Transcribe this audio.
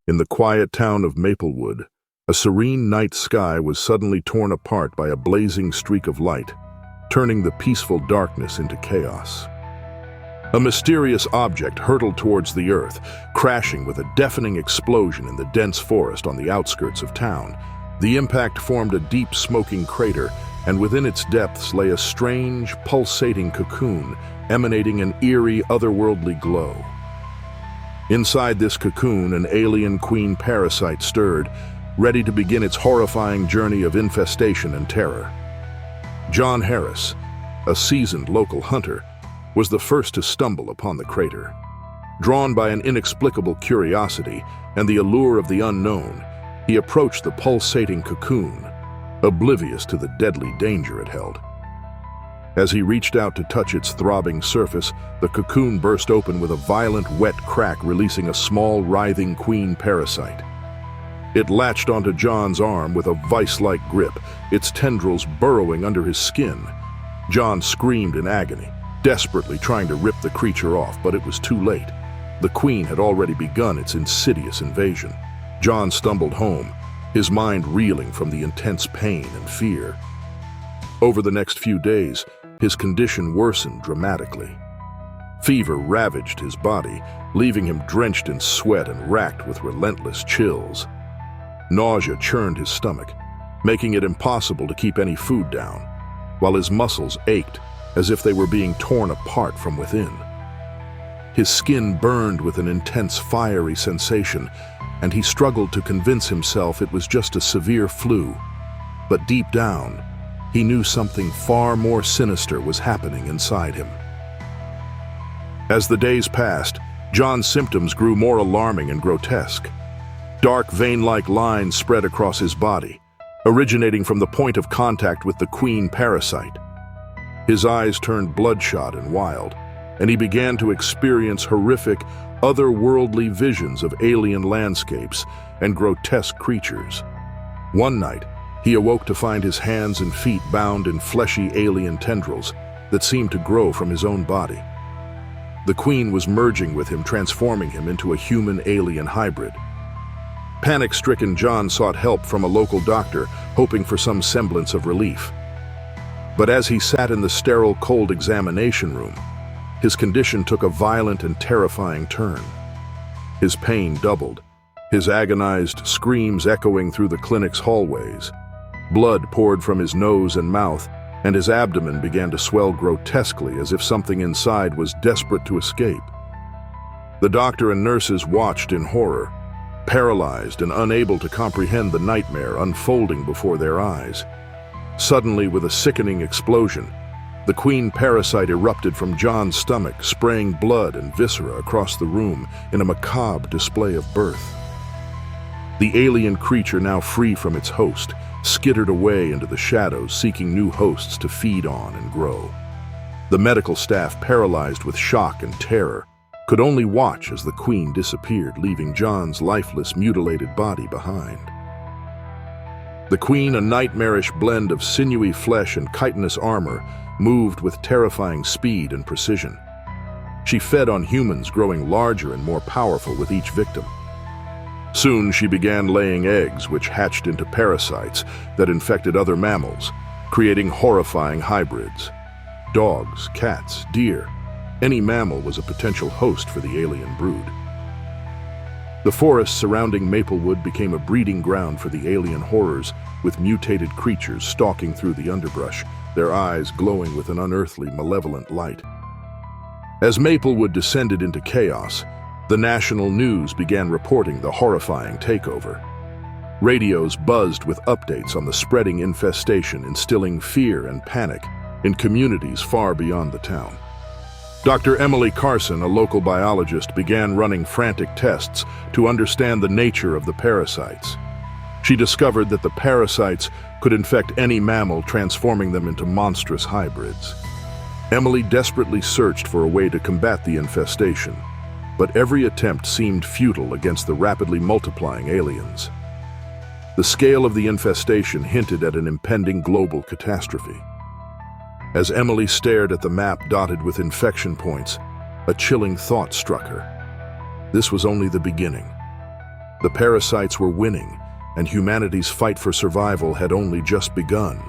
In the quiet town of Maplewood, a serene night sky was suddenly torn apart by a blazing streak of light, turning the peaceful darkness into chaos. A mysterious object hurtled towards the earth, crashing with a deafening explosion in the dense forest on the outskirts of town. The impact formed a deep, smoking crater, and within its depths lay a strange, pulsating cocoon, emanating an eerie, otherworldly glow. Inside this cocoon, an alien queen parasite stirred, ready to begin its horrifying journey of infestation and terror. John Harris, a seasoned local hunter, was the first to stumble upon the crater. Drawn by an inexplicable curiosity and the allure of the unknown, he approached the pulsating cocoon, oblivious to the deadly danger it held. As he reached out to touch its throbbing surface, the cocoon burst open with a violent, wet crack, releasing a small, writhing queen parasite. It latched onto John's arm with a vice-like grip, its tendrils burrowing under his skin. John screamed in agony, desperately trying to rip the creature off, but it was too late. The queen had already begun its insidious invasion. John stumbled home, his mind reeling from the intense pain and fear. Over the next few days, his condition worsened dramatically. Fever ravaged his body, leaving him drenched in sweat and racked with relentless chills. Nausea churned his stomach, making it impossible to keep any food down, while his muscles ached as if they were being torn apart from within. His skin burned with an intense fiery sensation, and he struggled to convince himself it was just a severe flu. But deep down, he knew something far more sinister was happening inside him. As the days passed, John's symptoms grew more alarming and grotesque. Dark vein-like lines spread across his body, originating from the point of contact with the queen parasite. His eyes turned bloodshot and wild, and he began to experience horrific, otherworldly visions of alien landscapes and grotesque creatures. One night, he awoke to find his hands and feet bound in fleshy alien tendrils that seemed to grow from his own body. The queen was merging with him, transforming him into a human-alien hybrid. Panic-stricken, John sought help from a local doctor, hoping for some semblance of relief. But as he sat in the sterile, cold examination room, his condition took a violent and terrifying turn. His pain doubled, his agonized screams echoing through the clinic's hallways. Blood poured from his nose and mouth, and his abdomen began to swell grotesquely as if something inside was desperate to escape. The doctor and nurses watched in horror, paralyzed and unable to comprehend the nightmare unfolding before their eyes. Suddenly, with a sickening explosion, the queen parasite erupted from John's stomach, spraying blood and viscera across the room in a macabre display of birth. The alien creature, now free from its host, skittered away into the shadows, seeking new hosts to feed on and grow. The medical staff, paralyzed with shock and terror, could only watch as the queen disappeared, leaving John's lifeless, mutilated body behind. The queen, a nightmarish blend of sinewy flesh and chitinous armor, moved with terrifying speed and precision. She fed on humans, growing larger and more powerful with each victim. Soon she began laying eggs, which hatched into parasites that infected other mammals, creating horrifying hybrids. Dogs, cats, deer, any mammal was a potential host for the alien brood. The forests surrounding Maplewood became a breeding ground for the alien horrors, with mutated creatures stalking through the underbrush, their eyes glowing with an unearthly, malevolent light. As Maplewood descended into chaos, the national news began reporting the horrifying takeover. Radios buzzed with updates on the spreading infestation, instilling fear and panic in communities far beyond the town. Dr. Emily Carson, a local biologist, began running frantic tests to understand the nature of the parasites. She discovered that the parasites could infect any mammal, transforming them into monstrous hybrids. Emily desperately searched for a way to combat the infestation, but every attempt seemed futile against the rapidly multiplying aliens. The scale of the infestation hinted at an impending global catastrophe. As Emily stared at the map dotted with infection points, a chilling thought struck her. This was only the beginning. The parasites were winning, and humanity's fight for survival had only just begun.